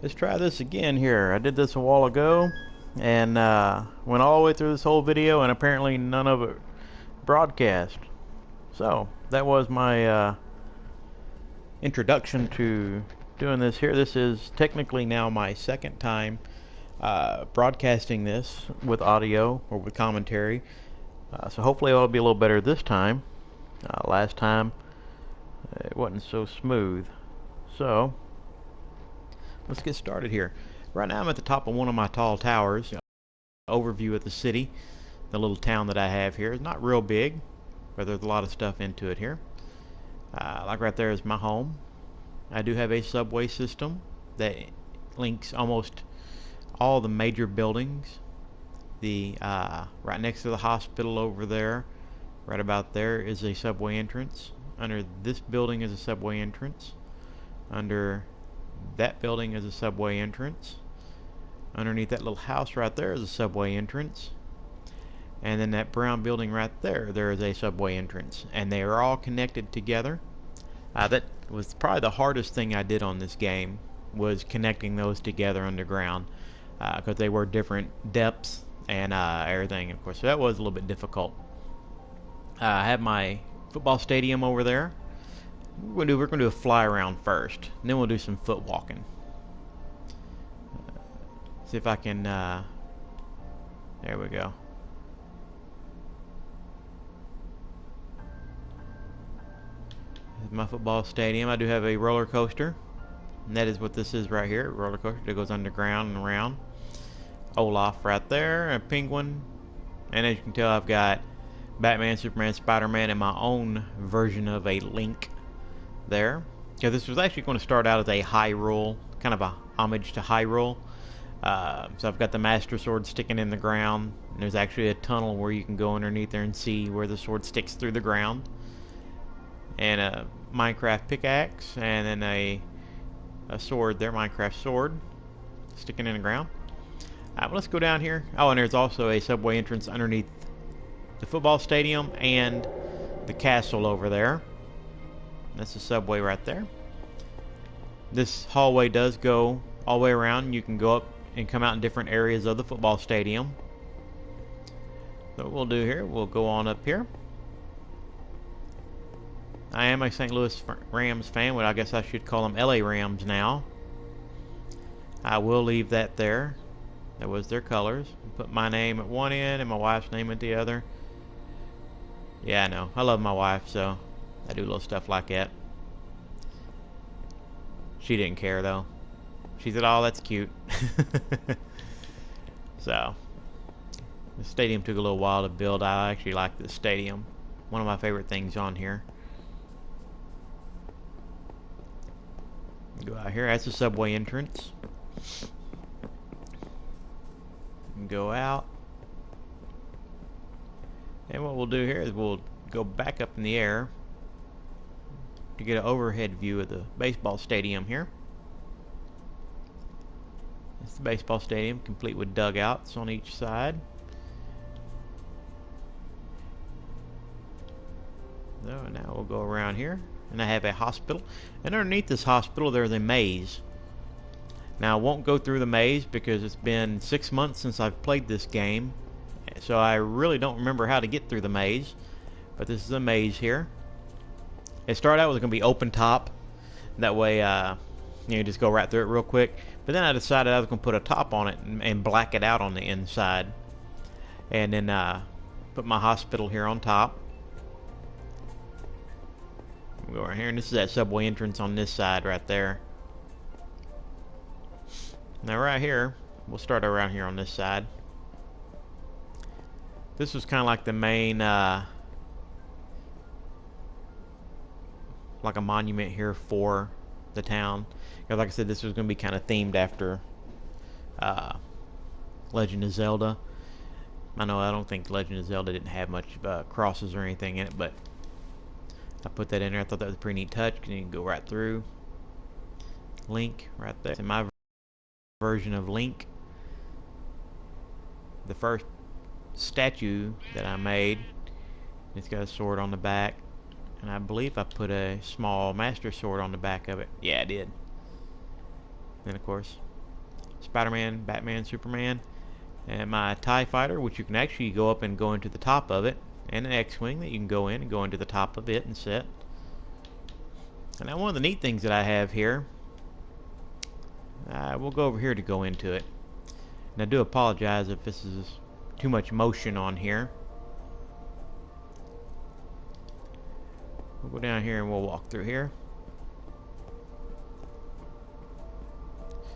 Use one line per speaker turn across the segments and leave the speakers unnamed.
Let's try this again here. I did this a while ago and went all the way through this whole video, and apparently none of it broadcast. So that was my introduction to doing this here. This is technically now my second time broadcasting this with audio or with commentary. So hopefully it'll be a little better this time. Last time it wasn't so smooth. So let's get started here. Right now I'm at the top of one of my tall towers. Overview of the city. The little town that I have here is not real big, but there's a lot of stuff into it here. Like right there is my home. I do have a subway system that links almost all the major buildings. The right next to the hospital over there, right about there, is a subway entrance. Under this building is a subway entrance. Under that building is a subway entrance. Underneath that little house right there is a subway entrance. And then that brown building right there, there is a subway entrance. And they are all connected together. That was probably the hardest thing I did on this game, was connecting those together underground, because they were different depths and everything, of course. So that was a little bit difficult. I have my football stadium over there. We're gonna do a fly around first, and then we'll do some foot walking. See if I can. There we go. This is my football stadium. I do have a roller coaster, and that is what this is right here. A roller coaster that goes underground and around. Olaf right there, a penguin, and as you can tell, I've got Batman, Superman, Spider-Man, and my own version of a Link there. Yeah, this was actually going to start out as a Hyrule, kind of a homage to Hyrule. So I've got the Master Sword sticking in the ground, and there's actually a tunnel where you can go underneath there and see where the sword sticks through the ground. And a Minecraft pickaxe, and then a sword there, Minecraft sword, sticking in the ground. Well, let's go down here. Oh, and there's also a subway entrance underneath the football stadium and the castle over there. That's the subway right there. This hallway does go all the way around. You can go up and come out in different areas of the football stadium. So what we'll do here, we'll go on up here. I am a St. Louis Rams fan, but I guess I should call them LA Rams now. I will leave that there. That was their colors. Put my name at one end and my wife's name at the other. Yeah, I know. I love my wife, so I do little stuff like that. She didn't care, though. She said, "Oh, that's cute." So, the stadium took a little while to build. I actually like this stadium. One of my favorite things on here. Go out here. That's the subway entrance. Go out. And what we'll do here is we'll go back up in the air to get an overhead view of the baseball stadium here. It's the baseball stadium, complete with dugouts on each side. So now we'll go around here, and I have a hospital. And underneath this hospital there's a maze. Now I won't go through the maze because it's been 6 months since I've played this game, so I really don't remember how to get through the maze. But this is a maze here. It started out with going to be open top. That way you just go right through it real quick. But then I decided I was going to put a top on it and black it out on the inside. And then put my hospital here on top. We'll go right here, and this is that subway entrance on this side right there. Now right here, we'll start around here on this side. This was kind of like the main, like a monument here for the town. Because like I said, this was going to be kind of themed after Legend of Zelda. I know I don't think Legend of Zelda didn't have much crosses or anything in it, but I put that in there. I thought that was a pretty neat touch, because you can go right through. Link right there. In my version of Link, the first statue that I made, it's got a sword on the back, and I believe I put a small Master Sword on the back of it. Yeah, I did. And of course, Spider-Man, Batman, Superman, and my TIE fighter, which you can actually go up and go into the top of it, and an X-Wing that you can go in and go into the top of it and set. And now one of the neat things that I have here, we'll go over here to go into it. And I do apologize if this is too much motion on here. We'll go down here and we'll walk through here.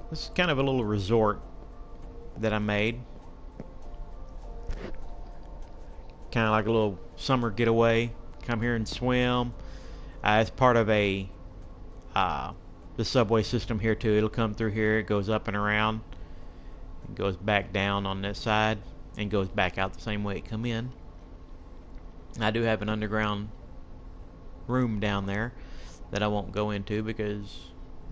This is kind of a little resort that I made. Kind of like a little summer getaway. Come here and swim. It's part of a the subway system here too. It'll come through here. It goes up and around. It goes back down on this side and goes back out the same way it come in. I do have an underground room down there that I won't go into because,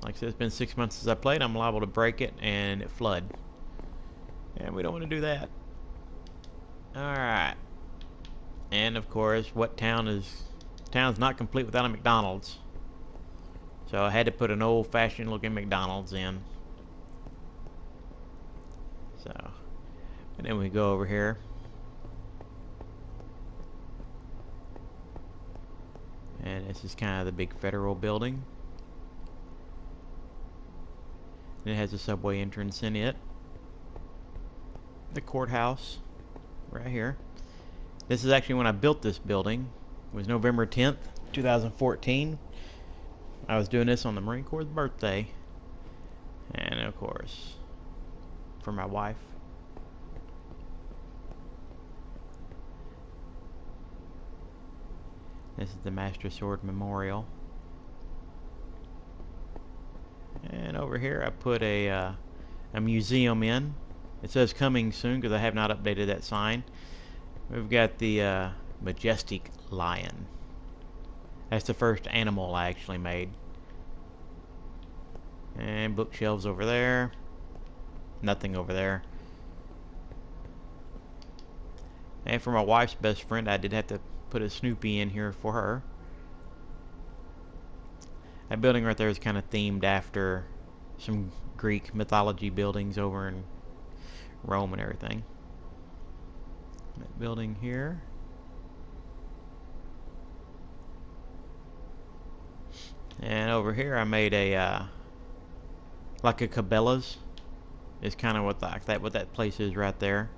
like I said, it's been 6 months since I played. I'm liable to break it and it flood, and we don't want to do that. Alright, and of course, what town's not complete without a McDonald's, so I had to put an old-fashioned looking McDonald's in. So, and then we go over here. And this is kind of the big federal building. And it has a subway entrance in it. The courthouse right here. This is actually when I built this building. It was November 10th, 2014. I was doing this on the Marine Corps' birthday. And of course, for my wife. This is the Master Sword Memorial. And over here I put a museum in. It says coming soon because I have not updated that sign. We've got the majestic lion. That's the first animal I actually made. And bookshelves over there. Nothing over there. And for my wife's best friend, I did have to put a Snoopy in here for her. That building right there is kind of themed after some Greek mythology buildings over in Rome and everything. That building here. And over here I made a like a Cabela's is kind of what that place is right there.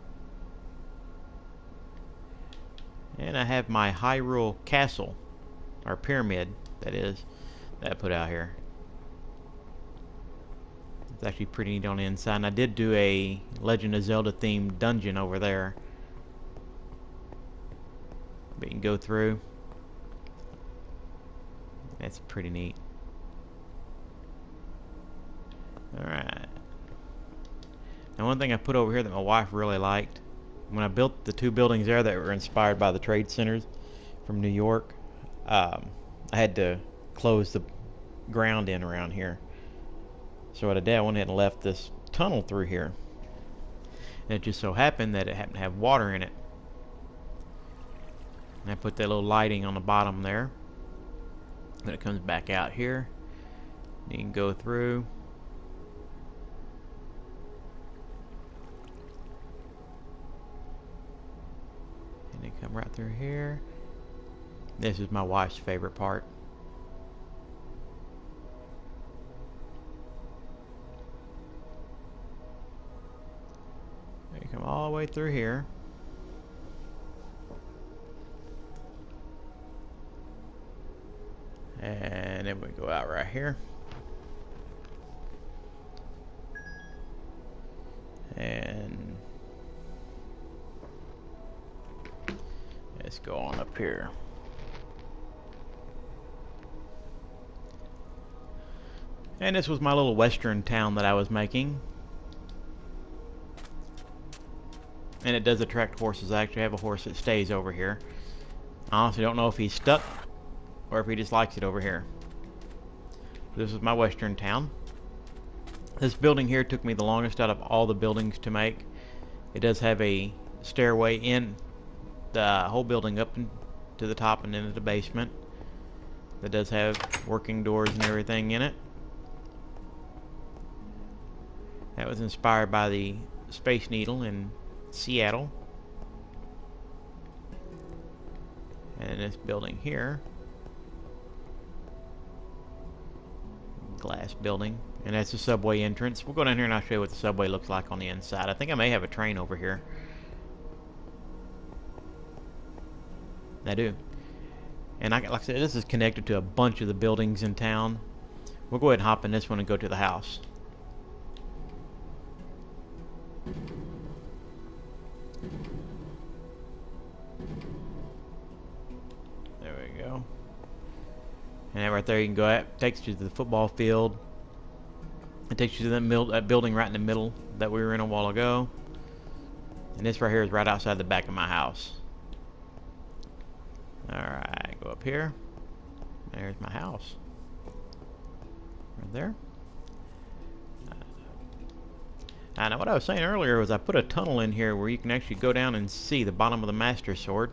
And I have my Hyrule Castle, or pyramid, that is, that I put out here. It's actually pretty neat on the inside. And I did do a Legend of Zelda themed dungeon over there. But you can go through. That's pretty neat. Alright. Now one thing I put over here that my wife really liked, when I built the two buildings there that were inspired by the trade centers from New York, I had to close the ground in around here. So what I did, I went ahead and left this tunnel through here. And it just so happened that it happened to have water in it. And I put that little lighting on the bottom there. Then it comes back out here. You can go through. And they come right through here. This is my wife's favorite part. You come all the way through here. And then we go out right here. And let's go on up here. And this was my little western town that I was making. And it does attract horses. I actually have a horse that stays over here. I honestly don't know if he's stuck or if he just likes it over here. This is my western town. This building here took me the longest out of all the buildings to make. It does have a stairway in the whole building up to the top and into the basement. That does have working doors and everything in it. That was inspired by the Space Needle in Seattle. And this building here, glass building, and that's the subway entrance. We'll go down here and I'll show you what the subway looks like on the inside. I think I may have a train over here. I do. And like I said, this is connected to a bunch of the buildings in town. We'll go ahead and hop in this one and go to the house. There we go. And right there you can go out. It takes you to the football field. It takes you to that building right in the middle that we were in a while ago. And this right here is right outside the back of my house. Alright, go up here. There's my house. Right there. Now what I was saying earlier was I put a tunnel in here where you can actually go down and see the bottom of the Master Sword.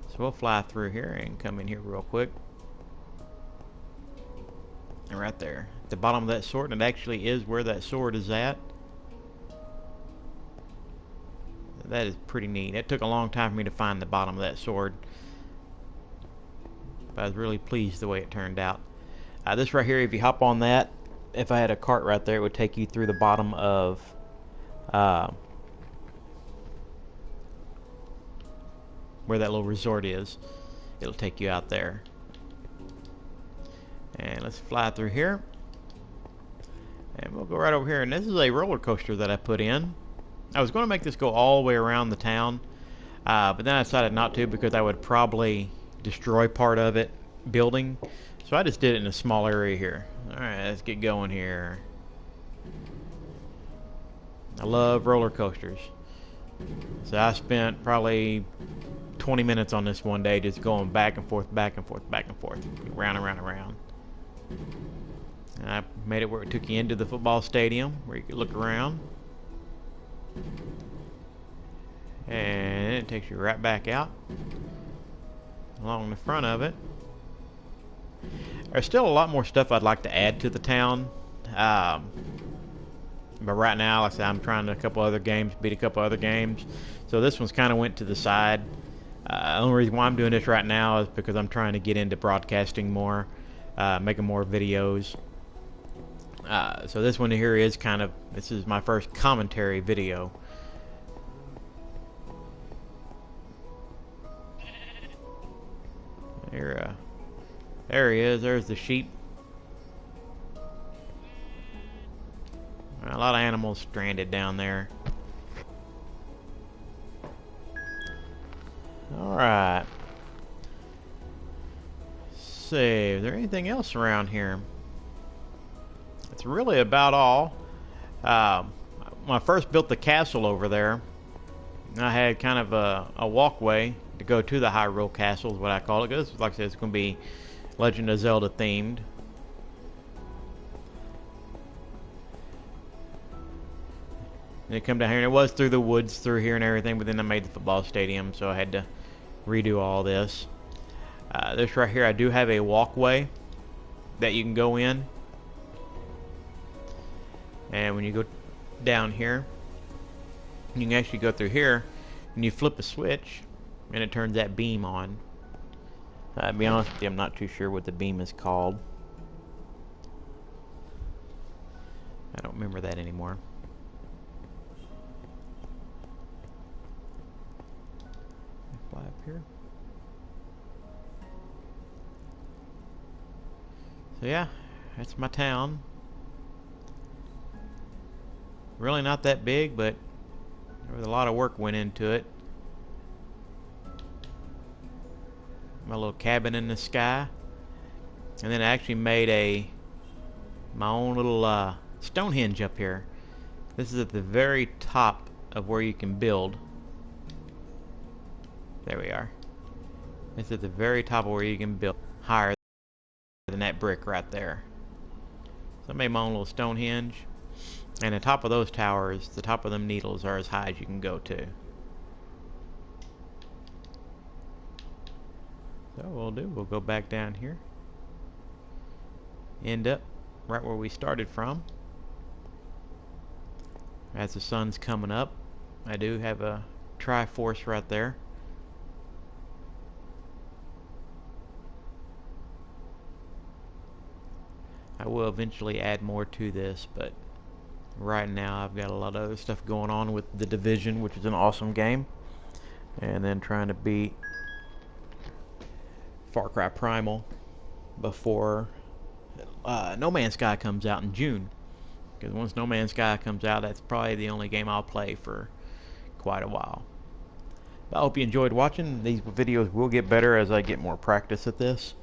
So we'll fly through here and come in here real quick. And right there, the bottom of that sword, and it actually is where that sword is at. That is pretty neat. It took a long time for me to find the bottom of that sword, but I was really pleased the way it turned out. This right here, if you hop on that, if I had a cart right there, it would take you through the bottom of where that little resort is. It'll take you out there. And let's fly through here. And we'll go right over here. And this is a roller coaster that I put in. I was going to make this go all the way around the town, but then I decided not to because I would probably destroy part of it building. So I just did it in a small area here. Alright, let's get going here. I love roller coasters. So I spent probably 20 minutes on this one day just going back and forth, back and forth, back and forth, round and round and round. And I made it where it took you into the football stadium where you could look around. And it takes you right back out along the front of it. There's still a lot more stuff I'd like to add to the town, but right now, like I said, I'm trying a couple other games, beat a couple other games, so this one's kind of went to the side. The only reason why I'm doing this right now is because I'm trying to get into broadcasting more, making more videos. So this one here is this is my first commentary video. There he is. There's the sheep. A lot of animals stranded down there. Alright. See, is there anything else around here? It's really about all. When I first built the castle over there, I had kind of a walkway to go to the Hyrule Castle, is what I call it. Because, like I said, it's going to be Legend of Zelda themed. And it come down here, and it was through the woods through here and everything, but then I made the football stadium, so I had to redo all this. This right here, I do have a walkway that you can go in. And when you go down here, you can actually go through here, and you flip a switch, and it turns that beam on. To be honest with you, I'm not too sure what the beam is called. I don't remember that anymore. Fly up here. So yeah, that's my town. Really not that big, but there was a lot of work went into it. My little cabin in the sky, and then I actually made my own little Stonehenge up here. This is at the very top of where you can build. There we are. It's at the very top of where you can build, higher than that brick right there. So I made my own little Stonehenge, and the top of those towers, the top of them needles, are as high as you can go to. So we'll go back down here. End up right where we started from. as the sun's coming up. I do have a Triforce right there. I will eventually add more to this, but right now I've got a lot of other stuff going on with The Division, which is an awesome game, and then trying to beat Far Cry Primal before No Man's Sky comes out in June. Because once No Man's Sky comes out, that's probably the only game I'll play for quite a while. But I hope you enjoyed watching. These videos will get better as I get more practice at this.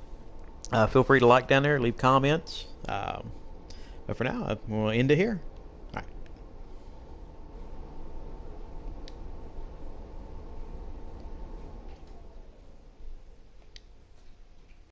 Feel free to like down there, leave comments. But for now, we'll end it here.